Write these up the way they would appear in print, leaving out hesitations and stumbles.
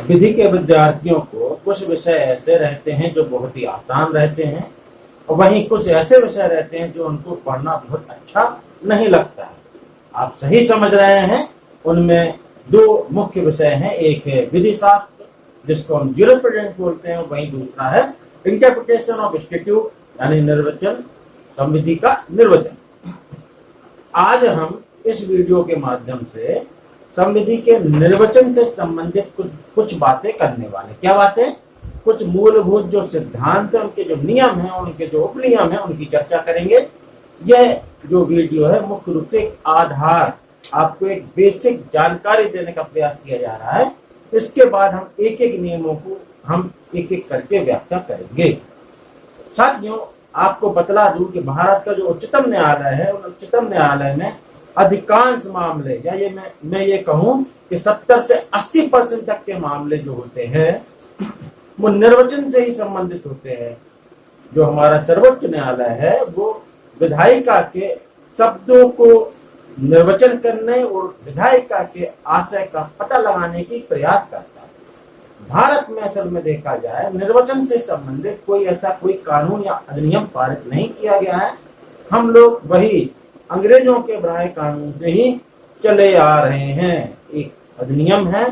विधि के विद्यार्थियों को कुछ विषय ऐसे रहते हैं जो बहुत ही आसान रहते हैं और वहीं कुछ ऐसे विषय रहते हैं जो उनको पढ़ना बहुत अच्छा नहीं लगता है। आप सही समझ रहे हैं। उनमें दो मुख्य विषय हैं, एक है विधि शास्त्र जिसको हम ज्यूरिस्प्रूडेंस बोलते हैं, वहीं दूसरा है इंटरप्रिटेशन ऑफ स्टैट्यूट यानी निर्वचन, संविधि का निर्वचन। आज हम इस वीडियो के माध्यम से संविधि के निर्वचन से संबंधित कुछ बातें करने वाले। क्या बातें? कुछ मूलभूत जो सिद्धांत है, उनके जो नियम है, उनके जो उपनियम है, उनकी चर्चा करेंगे। यह जो वीडियो है मुख्य रूप से आधार, आपको एक बेसिक जानकारी देने का प्रयास किया जा रहा है। इसके बाद हम एक एक नियमों को हम एक एक करके व्याख्या करेंगे। साथियों, आपको बतला दूं कि भारत का जो उच्चतम न्यायालय है, उन उच्चतम न्यायालय में अधिकांश मामले, या ये मैं ये कहूं कि 70 से 80% तक के मामले जो होते हैं वो निर्वचन से ही संबंधित होते हैं। जो हमारा सर्वोच्च न्यायालय है वो विधायिका के शब्दों को निर्वचन करने और विधायिका के आशय का पता लगाने की प्रयास करता है। भारत में असल में देखा जाए निर्वचन से संबंधित कोई कानून या अधिनियम पारित नहीं किया गया है। हम लोग वही अंग्रेजों के बनाए कानून से ही चले आ रहे हैं। एक अधिनियम है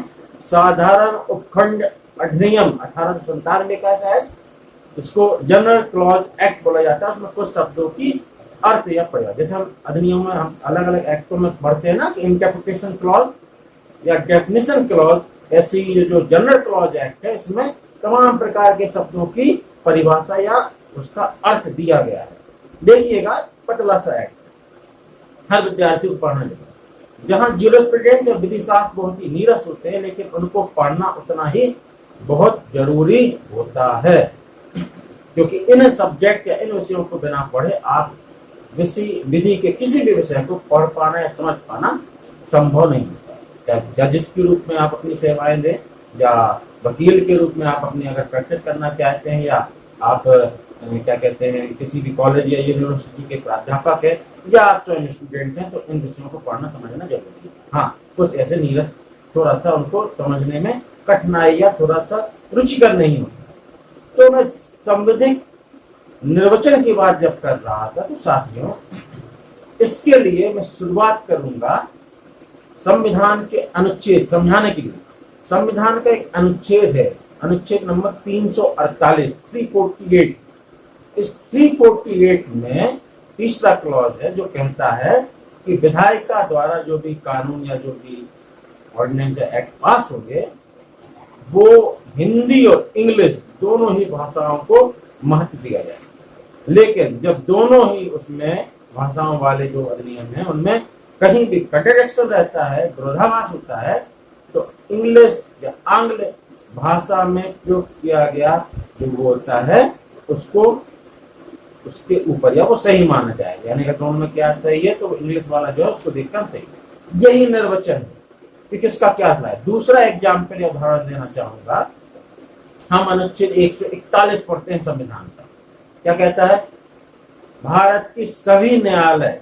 साधारण उपखंड अधिनियम 1897 का है, इसको जनरल क्लॉज एक्ट बोला जाता है। उसमें कुछ शब्दों की अर्थ या प्रयोग, जैसे हम अधिनियम में हम अलग अलग एक्टों में पढ़ते हैं ना कि इंटरप्रिटेशन क्लॉज या डेफिनेशन क्लॉज, ऐसी जो जनरल क्लॉज एक्ट है इसमें तमाम प्रकार के शब्दों की परिभाषा या उसका अर्थ दिया गया है। देखिएगा, पतला सा एक्ट हर विद्यार्थी को पढ़ना चाहिए। जहां ज्यूरिस्प्रूडेंस या विधि शास्त्र बहुत ही नीरस होते हैं, लेकिन उनको पढ़ना उतना ही बहुत जरूरी होता है, क्योंकि इन सब्जेक्ट या इन विषयों को बिना पढ़े आप विधि के किसी भी विषय को पढ़ पाना या समझ पाना संभव नहीं होता। जजिस के रूप में आप अपनी सेवाएं दें, या वकील के रूप में आप अपनी अगर प्रैक्टिस करना चाहते हैं, या आप क्या कहते हैं किसी भी कॉलेज या यूनिवर्सिटी के प्राध्यापक है, या आप स्वयं स्टूडेंट हैं, तो इन विषयों को पढ़ना समझना जरूरी है। हाँ, कुछ ऐसे नीरस थोड़ा सा उनको समझने में कठिनाई या थोड़ा सा रुचिकर नहीं होता। तो मैं संविधिक निर्वचन की बात जब कर रहा था, तो साथियों इसके लिए मैं शुरुआत करूंगा संविधान के अनुच्छेद समझाने के लिए। संविधान का एक अनुच्छेद है, अनुच्छेद नंबर 348, 348। इस 348 में तीसरा क्लॉज है जो कहता है कि विधायिका द्वारा जो भी कानून या जो भी ऑर्डिनेंस या एक्ट पास होंगे वो हिंदी और इंग्लिश दोनों ही भाषाओं को महत्व दिया जाए। लेकिन जब दोनों ही उसमें भाषाओं वाले जो अधिनियम है उनमें कहीं भी कंट्राडिक्शन रहता है, विरोधाभास होता है, तो इंग्लिश या आंग्ल भाषा में प्रयोग किया गया जो वो होता है उसको उसके ऊपर या वो सही माना जाएगा। यानी अगर दोनों में क्या सही है तो इंग्लिश वाला जो है उसको देखकर सही है। यही निर्वचन है कि किसका क्या है। दूसरा एग्जाम्पल या उदाहरण देना चाहूंगा। हम अनुच्छेद 141 पढ़ते हैं संविधान का। क्या कहता है? भारत की सभी न्यायालय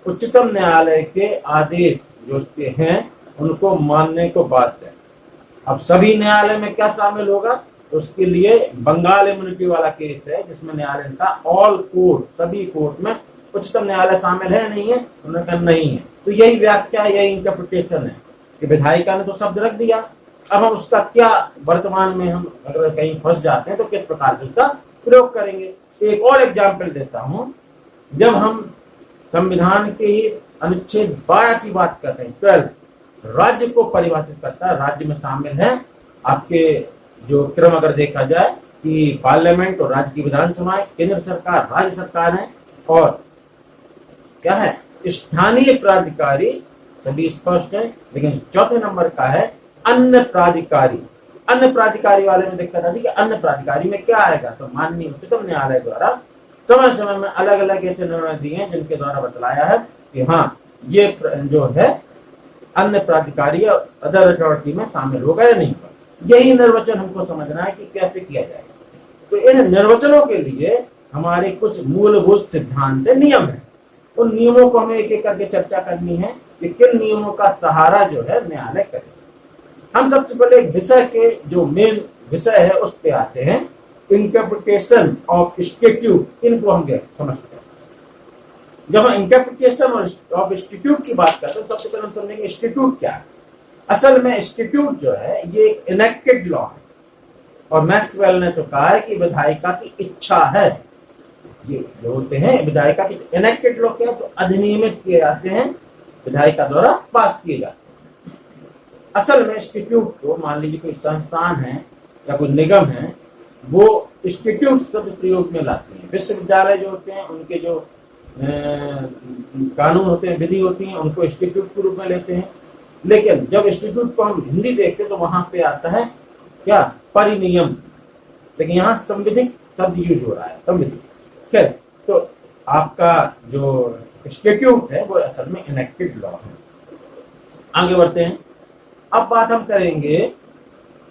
उच्चतम न्यायालय के आदेश जो उसके हैं उनको मानने को बाध्य है। अब सभी न्यायालय में क्या शामिल होगा? तो उसके लिए बंगाल इम्यूनिटी वाला केस है जिसमें न्यायालय का ऑल कोर्ट, सभी कोर्ट में उच्चतम न्यायालय शामिल है नहीं है? उन्होंने कहा नहीं है। तो यही व्याख्या, यही इंटरप्रिटेशन है कि विधायिका ने तो शब्द रख दिया, अब हम उसका क्या वर्तमान में हम अगर कहीं फंस जाते हैं तो किस प्रकार से उसका प्रयोग करेंगे। एक और एग्जाम्पल देता हूं। जब हम संविधान के ही अनुच्छेद 12 की बात करते हैं, 12 राज्य को परिभाषित करता है। राज्य में शामिल है आपके जो क्रम अगर देखा जाए कि पार्लियामेंट और राज्य की विधानसभाएं, केंद्र सरकार, राज्य सरकार है, और क्या है स्थानीय प्राधिकारी, सभी स्पष्ट है। लेकिन चौथे नंबर का है अन्य प्राधिकारी। अन्य प्राधिकारी वाले में दिक्कत आती है कि अन्य प्राधिकारी में क्या आएगा। तो माननीय उच्चतम न्यायालय द्वारा समय समय में अलग अलग ऐसे निर्णय दिए हैं जिनके द्वारा बतलाया है कि हाँ ये जो है अन्य प्राधिकारी या अदर अथॉरिटी में शामिल होगा या नहीं होगा। यही निर्वचन हमको समझना है कि कैसे किया जाएगा। तो इन निर्वचनों के लिए हमारे कुछ मूलभूत सिद्धांत नियम है। उन नियमों को हमें एक एक करके चर्चा करनी है कि किन नियमों का सहारा जो है न्यायालय करेगा। हम सबसे पहले एक विषय के जो मेन विषय है उस पे आते हैं, इंटरप्रिटेशन ऑफ स्टैट्यूट। इनको हम समझते हैं। जब हम इंटरप्रिटेशन ऑफ स्टैट्यूट की बात करते हैं सबसे पहले हम समझेंगे स्टैट्यूट क्या है। असल में स्टैट्यूट जो है ये एक इनेक्टेड लॉ है, और मैक्सवेल ने तो कहा है कि विधायिका की इच्छा है। ये जो होते हैं विधायिका की इनेक्टेड लॉ क्या है, तो अधिनियमित किए जाते हैं, विधायिका द्वारा पास किए जाते हैं। असल में इंस्टीट्यूट को मान लीजिए कोई संस्थान है या कोई निगम है, वो इंस्टीट्यूट शब्द प्रयोग में लाती है। विश्वविद्यालय जो होते हैं उनके जो कानून होते हैं, विधि होती है, उनको इंस्टीट्यूट के रूप में लेते हैं। लेकिन जब इंस्टीट्यूट को हम हिंदी देखते हैं तो वहां पे आता है क्या, परिनियम। लेकिन यहाँ संविधिक शब्द यूज हो रहा है, संविधिक। ठीक है, तो आपका जो इंस्टीट्यूट है वो असल में इनेक्टेड लॉ है। आगे बढ़ते हैं। अब बात हम करेंगे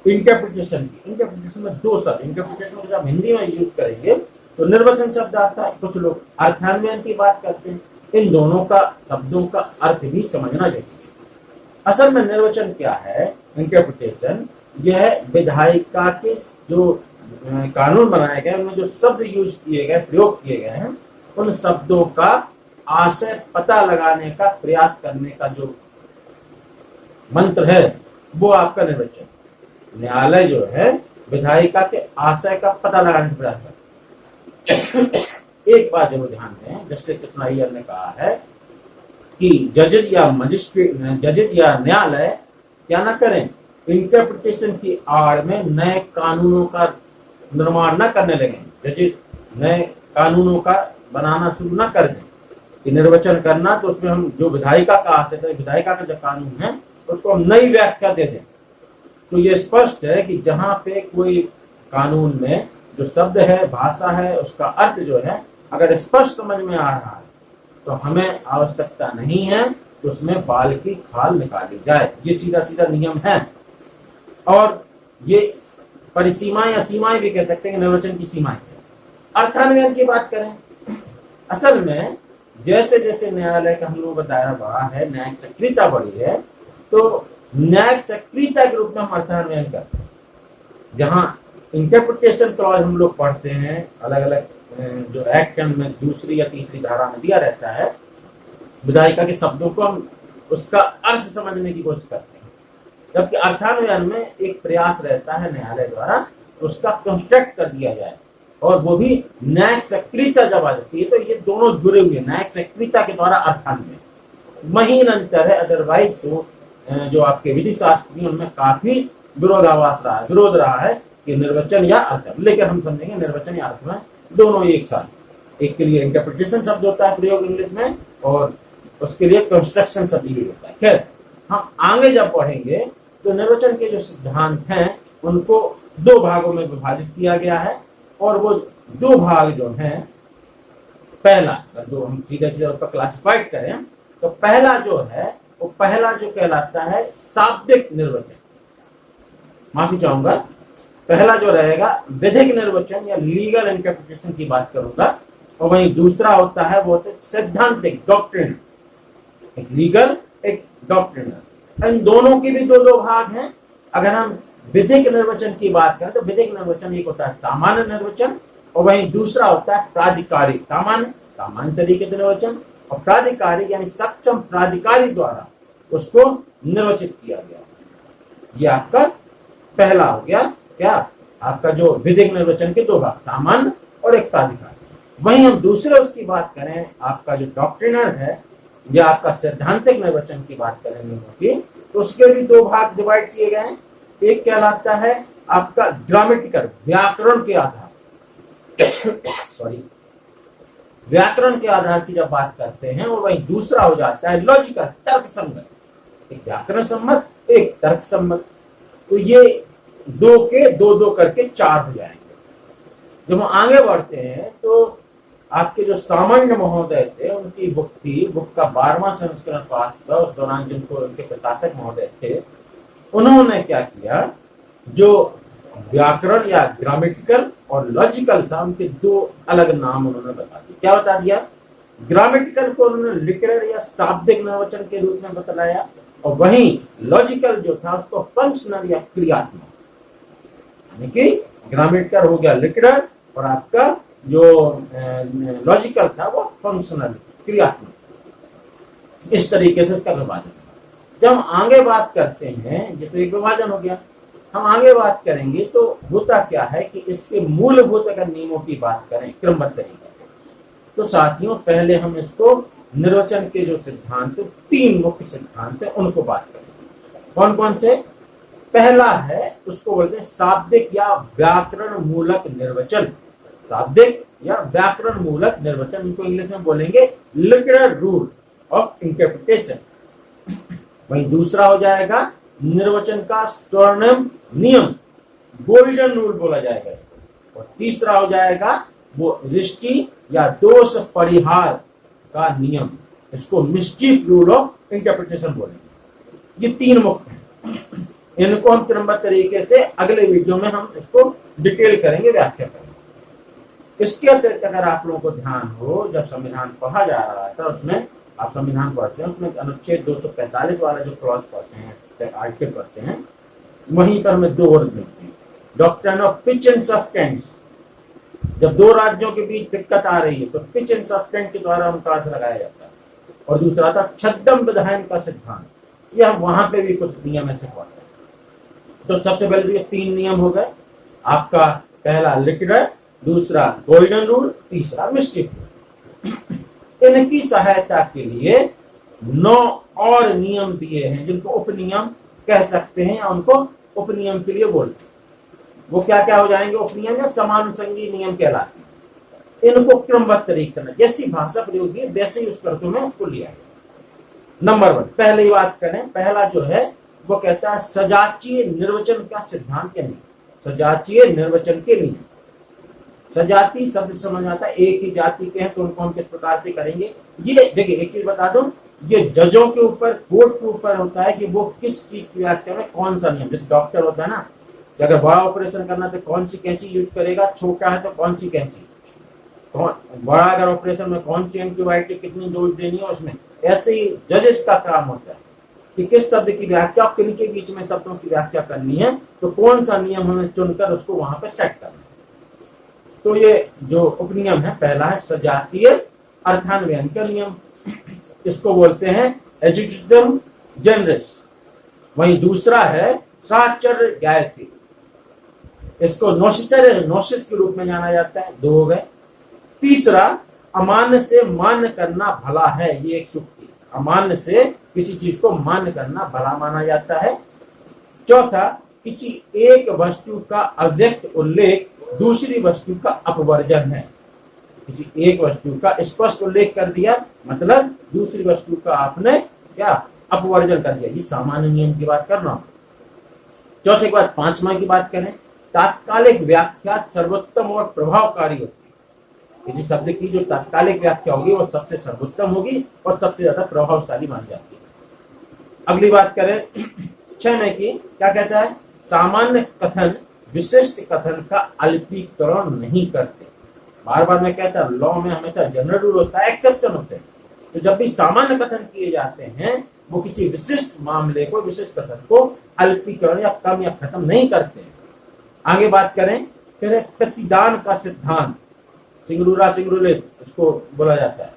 इंटरप्रिटेशन की। इंटरप्रिटेशन में दो शब्द, इंटरप्रिटेशन को जब हिंदी में यूज करेंगे तो निर्वचन शब्द आता है, कुछ लोग अर्थान्वयन की बात करते हैं। इन दोनों का शब्दों का अर्थ भी समझना जरूरी है। असल में निर्वचन क्या है, इंटरप्रिटेशन, यह विधायिका के जो कानून बनाए गए उनमें जो शब्द यूज किए गए, प्रयोग किए गए हैं, उन शब्दों का आशय पता लगाने का प्रयास करने का जो मंत्र है वो आपका निर्वचन। न्यायालय जो है विधायिका के आशय का पता लगाने का प्रयास करता है। एक बात जरूर ध्यान दें, जस्टिस कृष्ण अय्यर ने कहा है कि जजेस या मजिस्ट्रेट, जजेस या न्यायालय क्या ना करें, इंटरप्रिटेशन की आड़ में नए कानूनों का निर्माण न करने लगे। जजेस नए कानूनों का बनाना शुरू न कर दें कि निर्वचन करना, तो उसमें हम जो विधायिका का आशय है, विधायिका का जो कानून है उसको हम नई व्याख्या दे दें। तो ये स्पष्ट है कि जहां पे कोई कानून में जो शब्द है, भाषा है, उसका अर्थ जो है अगर स्पष्ट समझ में आ रहा है तो हमें आवश्यकता नहीं है तो उसमें बाल की खाल निकाली जाए। ये सीधा सीधा नियम है। और ये परिसीमाएं या सीमाएं भी कह सकते हैं, निर्वचन की सीमाएं। अर्थान्वयन की बात करें, असल में जैसे जैसे न्यायालय का हम लोग बताया बढ़ा है, न्यायिक सक्रियता बढ़ी है, तो न्यायिक सक्रियता के रूप में हम अर्थान्वयन करते हैं। जहां इंटरप्रिटेशन क्लॉज हम लोग पढ़ते हैं, अलग अलग जो एक्ट में दूसरी या तीसरी धारा में दिया रहता है, विधायिका के शब्दों को हम उसका अर्थ समझने की कोशिश करते हैं। जबकि अर्थान्वयन में एक प्रयास रहता है न्यायालय द्वारा उसका कंस्ट्रक्ट कर दिया जाए, और वो भी न्यायिक सक्रियता जब आ जाती है तो ये दोनों जुड़े हुए, न्यायिक सक्रियता के द्वारा अर्थान्वयन। महीन अंतर है। अदरवाइज तो जो आपके विधि शास्त्री उनमें काफी विरोध रहा है कि निर्वचन या अर्थान्वयन। लेकिन हम समझेंगे निर्वचन या अर्थान्वयन दोनों एक साथ। एक के लिए इंटरप्रिटेशन शब्द होता है प्रयोग इंग्लिश में, और उसके लिए कंस्ट्रक्शन शब्द यूज होता है। खैर, हम आगे जब पढ़ेंगे तो निर्वचन के जो सिद्धांत हैं उनको दो भागों में विभाजित किया गया है, और वो दो भाग जो हैं, पहला जो हम सीधे सीधे उसका क्लासिफाइड करें तो पहला जो है वो पहला जो कहलाता है शाब्दिक निर्वचन। माफी चाहूंगा, पहला जो रहेगा विधिक निर्वचन या लीगल इंटरप्रिटेशन की बात करूंगा, और वहीं दूसरा होता है वो होता है सैद्धांतिक, डॉक्ट्रिन। एक लीगल, एक डॉक्ट्रिनल। इन दोनों के भी दो दो भाग हैं। अगर हम विधिक निर्वचन की बात करें तो विधिक निर्वचन एक होता है सामान्य निर्वचन, और वहीं दूसरा होता है प्राधिकारी। सामान्य तरीके से निर्वचन, और प्राधिकारी यानी सक्षम प्राधिकारी द्वारा उसको निर्वचित किया गया। ये आपका पहला हो गया क्या, आपका जो विधिक निर्वचन के दो भाग, सामान्य और एक प्राधिकारी। वहीं हम दूसरे उसकी बात करें, आपका जो डॉक्ट्रिनल है या आपका सैद्धांतिक निर्वचन की बात करेंगे तो उसके भी दो भाग डिवाइड किए गए हैं। एक कहलाता है आपका ग्रामेटिकल, व्याकरण के आधार सॉरी व्याकरण के आधार की जब बात करते हैं, और वही दूसरा हो जाता है लॉजिकल, तर्क सम्मत। एक व्याकरण सम्मत, एक तर्क सम्मत। तो ये दो के दो दो करके चार हो जाएंगे। जब हम आगे बढ़ते हैं तो आपके जो सामान्य महोदय थे उनकी बुक थी, बुक का 12वां संस्करण पास हुआ। उस दौरान जिनको उनके प्रकाशक महोदय थे उन्होंने क्या किया, जो व्याकरण या ग्रामेटिकल और लॉजिकल था, उनके दो अलग नाम उन्होंने बता दिए। क्या बता दिया ग्रामेटिकल को उन्होंने लिटरेरी या शाब्दिक निर्वचन के रूप में बतलाया, और वहीं लॉजिकल जो था उसको फंक्शनल या क्रियात्मक, यानी कि ग्रामेटिकल हो गया लिटरेरी और आपका जो लॉजिकल था वो फंक्शनल क्रियात्मक। इस तरीके से इसका विभाजन। जब हम आगे बात करते हैं, ये तो एक विभाजन हो गया, हम आगे बात करेंगे तो होता क्या है कि इसके मूलभूत अगर नियमों की बात करें क्रमबद्ध तरीके से, तो साथियों पहले हम इसको निर्वचन के जो सिद्धांत, 3 मुख्य सिद्धांत है उनको बात करेंगे। कौन कौन से? पहला है उसको बोलते हैं शाब्दिक या व्याकरण मूलक निर्वचन। शाब्दिक या व्याकरण मूलक निर्वचन, इनको इंग्लिश में बोलेंगे लिटरल रूल ऑफ इंटरप्रिटेशन। वहीं दूसरा हो जाएगा निर्वचन का स्वर्णिम नियम, गोल्डन रूल बोला जाएगा इसको। और तीसरा हो जाएगा वो रिष्टि या दोष परिहार का नियम, इसको मिस्चिफ रूल ऑफ इंटरप्रिटेशन बोलेंगे। ये 3 मुख्य हैं, इनको हम क्रमबद्ध तरीके से अगले वीडियो में हम इसको डिटेल करेंगे, व्याख्या करेंगे। इसके अतिरिक्त अगर आप लोगों को ध्यान हो, जब संविधान पढ़ा जा रहा था उसमें आप संविधान पढ़ते हैं, उसमें अनुच्छेद 245 वाला जो क्लॉज पढ़ते हैं, आर्टिकल पढ़ते हैं, वहीं पर हमें 2 वर्ड मिलते हैं। Doctrine of pitch and substance, जब 2 राज्यों के बीच दिक्कत आ रही है तो पिच एंड सब्सटेंस के द्वारा उनका अर्थ लगाया जाता है। और दूसरा था छद्म विधायन का सिद्धांत, यह वहां पे भी कुछ नियम ऐसे पढ़ते हैं। तो सबसे पहले ये 3 नियम हो गए आपका, पहला लिटरल, दूसरा गोल्डन रूल, तीसरा मिस्टिक रूल। इनकी सहायता के लिए 9 और नियम दिए हैं जिनको उपनियम कह सकते हैं या उनको उपनियम के लिए बोलते हैं। वो क्या क्या हो जाएंगे? उपनियम या समानुषंगी नियम कहलाते हैं। इनको क्रमबद्ध तरीके करना, जैसी भाषा प्रयोग की वैसे ही उस अर्थों में उसको लिया गया। नंबर 1 पहले ही बात करें, पहला जो है वो कहता है सजातीय निर्वचन का सिद्धांत के नियम। सजातीय निर्वचन के नियम, सजाति शब्द समझ आता है, एक ही जाति के हैं तो उनको हम किस प्रकार से करेंगे। ये देखिए एक चीज बता दूं, ये जजों के ऊपर, कोर्ट के ऊपर होता है कि वो किस चीज की व्याख्या में कौन सा नियम। जैसे डॉक्टर होता है ना, कि अगर बड़ा ऑपरेशन करना तो कौन सी कैंची यूज करेगा, छोटा है तो कौन सी कैंची, बड़ा अगर ऑपरेशन में कौन सी एंटीबायोटिक कितनी डोज देनी है उसमें। ऐसे ही जजेस का काम होता है कि किस शब्द की व्याख्या, किन के बीच में शब्दों की व्याख्या करनी है, तो कौन सा नियम हमें चुनकर उसको वहां पे सेट करना है। तो ये जो उपनियम है, पहला है सजातीय अर्थान्वयन का नियम, इसको बोलते हैं एजुकेटिव जनरस। वहीं दूसरा है साचर्य गायत्री, इसको नोसिस के रूप में जाना जाता है। 2 हो गए। तीसरा अमान्य से मान्य करना भला है, ये एक सूक्ति, अमान्य से किसी चीज को मान्य करना भला माना जाता है। चौथा किसी एक वस्तु का अव्यक्त उल्लेख दूसरी वस्तु का अपवर्जन है। किसी एक वस्तु का स्पष्ट उल्लेख कर दिया मतलब दूसरी वस्तु का आपने क्या अपवर्जन कर दिया, ये सामान्य नियम की बात कर रहा हूं। चौथे के बाद 5वां की बात करें, तात्कालिक व्याख्या सर्वोत्तम और प्रभावकारी होती है। किसी शब्द की जो तात्कालिक व्याख्या होगी वो सबसे सर्वोत्तम होगी और सबसे ज्यादा प्रभावशाली मानी जाती है। अगली बात करें 6 की, क्या कहता है? सामान्य कथन विशिष्ट कथन का अल्पीकरण नहीं करते। बार बार मैं कहता हूं, लॉ में हमेशा जनरल रूल होता है, एक्सेप्शन होते हैं। तो जब भी सामान्य कथन किए जाते हैं वो किसी विशिष्ट मामले को, विशिष्ट कथन को अल्पीकरण या कम या खत्म नहीं करते हैं। आगे बात करें फिर प्रतिदान का सिद्धांत, सिंगुलरा सिंगुलरिस इसको बोला जाता है।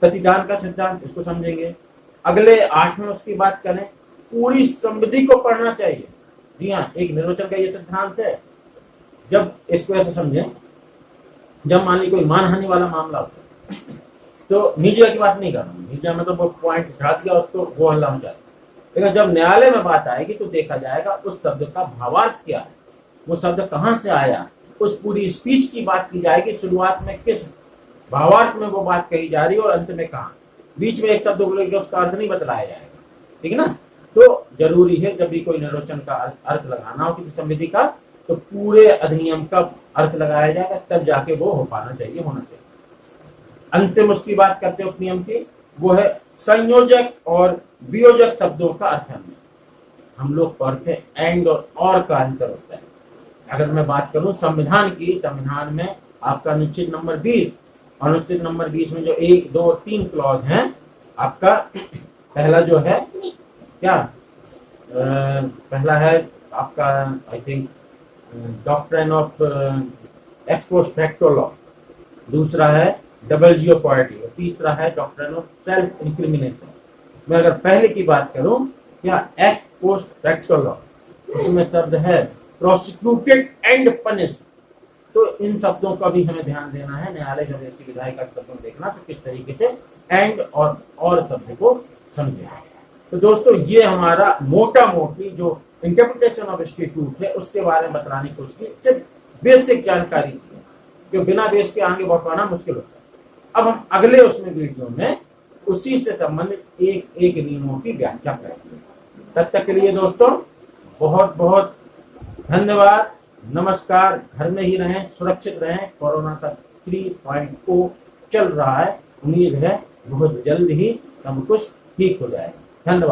प्रतिदान का सिद्धांत इसको समझेंगे। अगले 8 में उसकी बात करें, पूरी संविधि को पढ़ना चाहिए। जी हाँ, एक निर्वचन का ये सिद्धांत है। जब इसको ऐसे समझें, जब मान ली कोई मानहानि वाला मामला होता है तो मीडिया की बात नहीं कर रहा हूँ, मीडिया में तो वो पॉइंट उठा दिया उसको वो हल्ला हो जाए। लेकिन जब न्यायालय में बात आएगी तो देखा जाएगा उस शब्द का भावार्थ क्या है, वो शब्द कहाँ से आया, उस पूरी स्पीच की बात की जाएगी। शुरुआत में किस भावार्थ में वो बात कही जा रही है और अंत में कहाँ। बीच में एक शब्द बोलेंगे उसका अर्थ नहीं बतलाया जाएगा, ठीक है ना। तो जरूरी है जब भी कोई निर्वचन का अर्थ लगाना हो किसी संविधि का तो पूरे अधिनियम का अर्थ लगाया जाएगा, तब जाके वो हो पाना चाहिए, होना चाहिए। अंतिम उसकी बात करते हैं उपनियम की, वो है संयोजक और वियोजक शब्दों का अर्थ। हम लोग पढ़ते हैं एंड और का अंतर होता है। अगर मैं बात करूं संविधान की, संविधान में आपका अनुच्छेद नंबर 20 अनुच्छेद नंबर 20 में जो 1, 2, 3 क्लॉज हैं, आपका पहला जो है क्या, पहला है आपका I think doctrine of x post facto law, दूसरा है डबल जियोपॉर्टी, और तीसरा है डॉक्ट्रिन ऑफ सेल्फ इंक्रिमिनेशन। मैं अगर पहले की बात करूं, क्या एक्स पोस्ट फैक्टो लॉ, उसमें शब्द है प्रोसिक्यूटेड एंड पनिश, तो इन शब्दों का भी हमें ध्यान देना है। न्यायालय जब ऐसी विधायी का शब्दों देखना तो किस तरीके से एंड और शब्द को समझे। तो दोस्तों ये हमारा मोटा मोटी जो इंटरप्रिटेशन ऑफ स्टैट्यूट है उसके बारे में बताने की कोशिश की, सिर्फ बेसिक जानकारी थी, जो बिना बेस के आगे बढ़ पाना मुश्किल होता है। अब हम अगले उसमें वीडियो में उसी से संबंधित एक एक नियमों की व्याख्या करेंगे। तब तक के लिए दोस्तों बहुत बहुत धन्यवाद, नमस्कार। घर में ही रहें, सुरक्षित रहें। कोरोना का 3.0 चल रहा है, उम्मीद है बहुत जल्द ही सब कुछ ठीक हो जाए। धन्यवाद।